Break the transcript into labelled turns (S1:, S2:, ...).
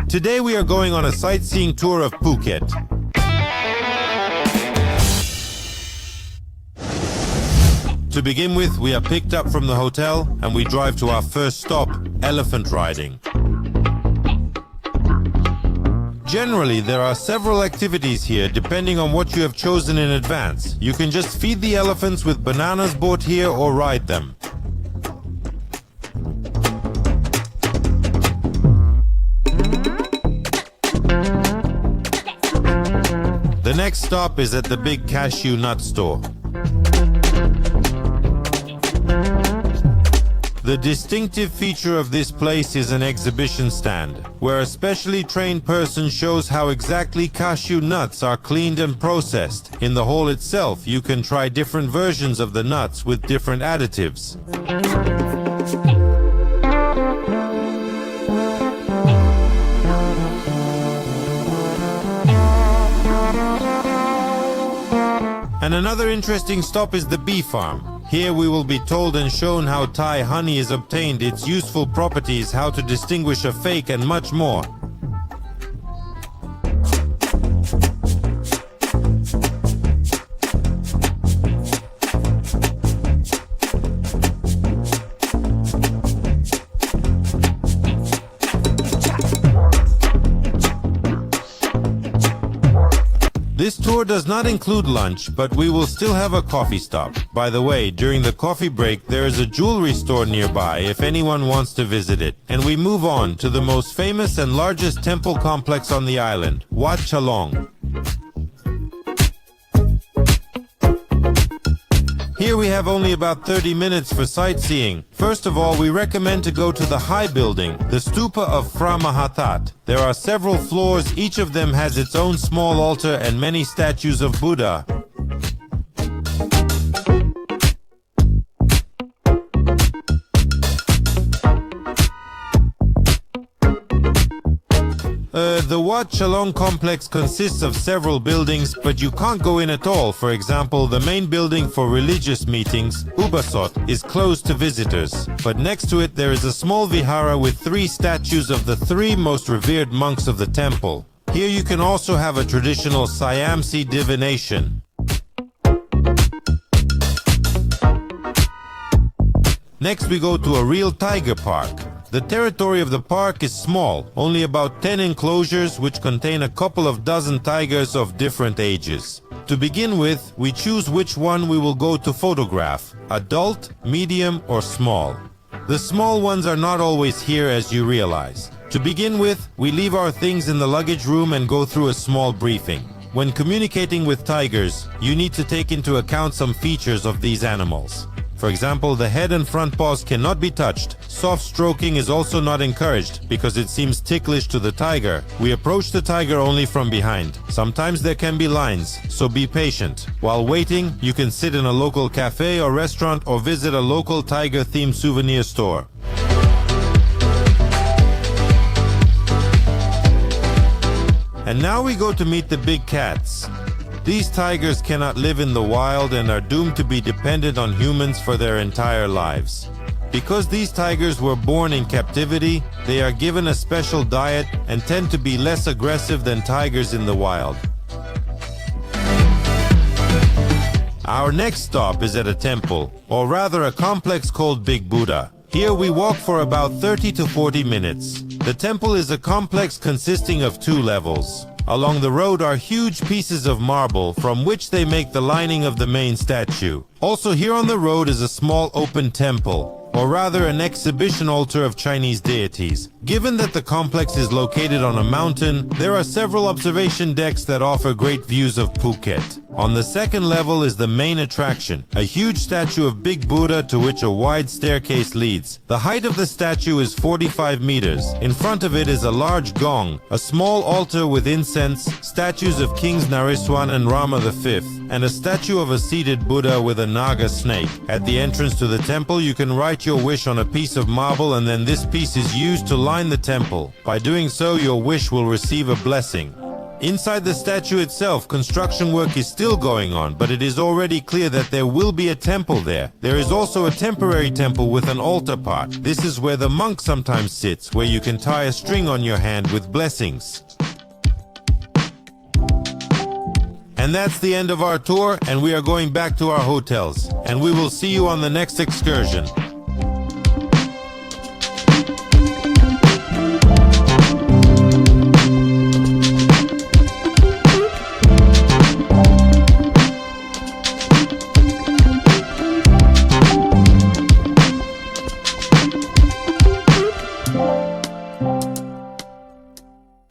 S1: Today we are going on a sightseeing tour of Phuket. To begin with, we are picked up from the hotel and we drive to our first stop, elephant riding. Generally, there are several activities here depending on what you have chosen in advance. You can just feed the elephants with bananas bought here or ride them. The next stop is at the big cashew nut store. The distinctive feature of this place is an exhibition stand, where a specially trained person shows how exactly cashew nuts are cleaned and processed. In the hall itself, you can try different versions of the nuts with different additives. And another interesting stop is the bee farm. Here we will be told and shown how Thai honey is obtained, its useful properties, how to distinguish a fake, and much more. This tour does not include lunch, but we will still have a coffee stop. By the way, during the coffee break, there is a jewelry store nearby if anyone wants to visit it. And we move on to the most famous and largest temple complex on the island, Wat Chalong. Here we have only about 30 minutes for sightseeing. First of all, we recommend to go to the high building, the stupa of Phra Mahathat. There are several floors, each of them has its own small altar and many statues of Buddha. The Wat Chalong complex consists of several buildings, but you can't go in at all. For example, the main building for religious meetings, Ubasot, is closed to visitors. But next to it there is a small vihara with 3 statues of the 3 most revered monks of the temple. Here you can also have a traditional Siamese divination. Next we go to a real tiger park. The territory of the park is small, only about 10 enclosures which contain a couple of dozen tigers of different ages. To begin with, we choose which one we will go to photograph, adult, medium or small. The small ones are not always here, as you realize. To begin with, we leave our things in the luggage room and go through a small briefing. When communicating with tigers, you need to take into account some features of these animals. For example, the head and front paws cannot be touched. Soft stroking is also not encouraged because it seems ticklish to the tiger. We approach the tiger only from behind. Sometimes there can be lines, so be patient. While waiting, you can sit in a local cafe or restaurant or visit a local tiger-themed souvenir store. And now we go to meet the big cats. These tigers cannot live in the wild and are doomed to be dependent on humans for their entire lives. Because these tigers were born in captivity, they are given a special diet and tend to be less aggressive than tigers in the wild. Our next stop is at a temple, or rather a complex called Big Buddha. Here we walk for about 30 to 40 minutes. The temple is a complex consisting of 2 levels. Along the road are huge pieces of marble from which they make the lining of the main statue. Also here on the road is a small open temple, or rather an exhibition altar of Chinese deities. Given that the complex is located on a mountain, there are several observation decks that offer great views of Phuket. On the second level is the main attraction, a huge statue of Big Buddha to which a wide staircase leads. The height of the statue is 45 meters. In front of it is a large gong, a small altar with incense, statues of Kings Nariswan and Rama V, and a statue of a seated Buddha with a Naga snake. At the entrance to the temple, you can write your wish on a piece of marble, and then this piece is used to line the temple. By doing so, your wish will receive a blessing. Inside the statue itself, construction work is still going on, but it is already clear that there will be a temple there. There is also a temporary temple with an altar part. This is where the monk sometimes sits, where you can tie a string on your hand with blessings. And that's the end of our tour, and we are going back to our hotels. And we will see you on the next excursion.